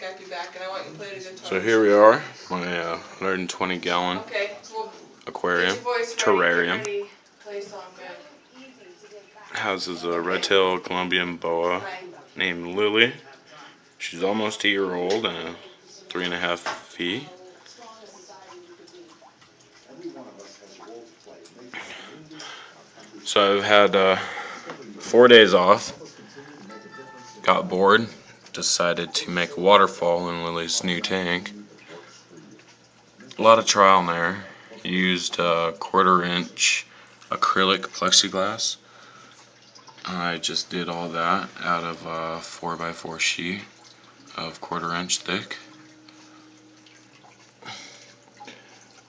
Skype you back, and I want you to play the guitar. So here we are, my 120-gallon aquarium, terrarium. Houses a red-tailed Colombian boa named Lily. She's almost a year old and 3.5 feet. So I've had 4 days off. Got bored. Decided to make a waterfall in Lily's new tank. A lot of trial and error. Used 1/4-inch acrylic plexiglass. I just did all that out of a 4x4 sheet of 1/4-inch thick.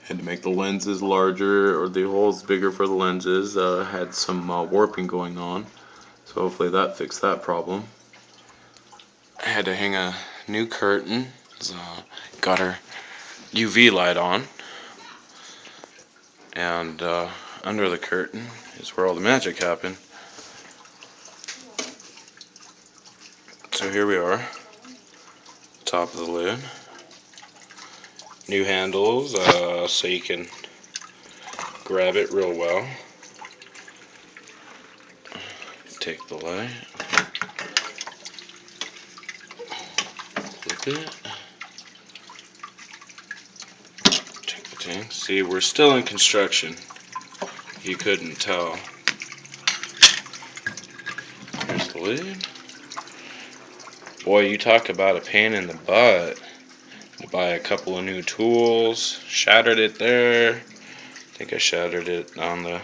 Had to make the lenses larger, or the holes bigger for the lenses. Had some warping going on, so hopefully that fixed that problem. I had to hang a new curtain. Got her UV light on, and under the curtain is where all the magic happened. So here we are, top of the lid. New handles, so you can grab it real well. Take the light, flip it, take the tank. See, we're still in construction. You couldn't tell. Here's the lid. Boy, you talk about a pain in the butt. To buy a couple of new tools. Shattered it there. I think I shattered it on the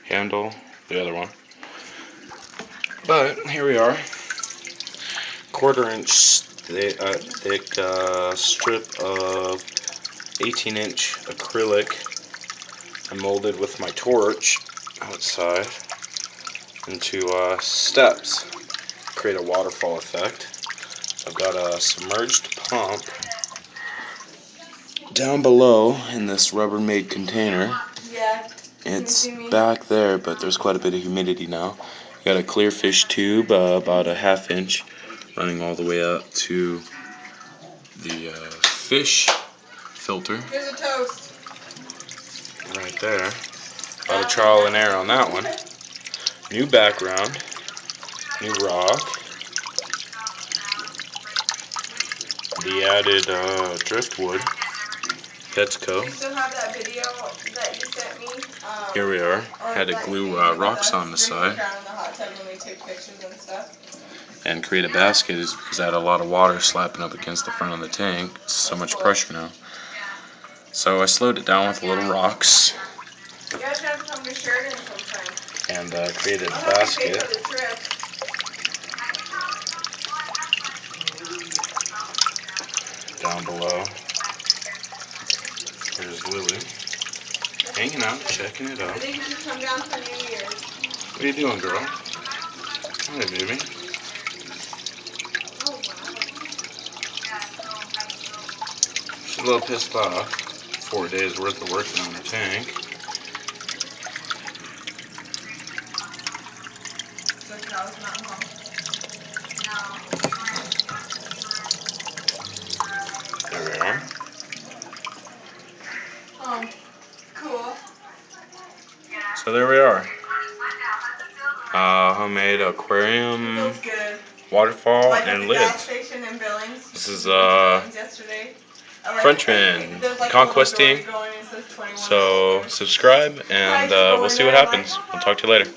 handle, the other one. But here we are. 1/4-inch thick strip of 18-inch acrylic. I molded with my torch outside into steps. Create a waterfall effect. I've got a submerged pump down below in this Rubbermaid container. It's back there, but there's quite a bit of humidity now. Got a clear fish tube, about a 1/2 inch, running all the way up to the fish filter. Here's a toast. Right there. A lot of trial and error on that one. New background. New rock. The added driftwood. Petco. You still have that video that you sent me? Here we are. Had to glue rocks on the side. And create a basket is because I had a lot of water slapping up against the front of the tank. It's so much pressure now. So I slowed it down with little rocks. You guys have to come to Sheridan sometime. And created a basket. Down below. There's Lily. Hanging out, checking it out. I think you should come down for New Year's. What are you doing, girl? Hi, baby. Oh, wow. She's a little pissed off. 4 days worth of working on her tank. So Cal's not home. There we are. Cool. So there we are. Homemade aquarium, waterfall, and lids. This is Frenchman conquesting. So subscribe, and we'll see what happens. We'll talk to you later.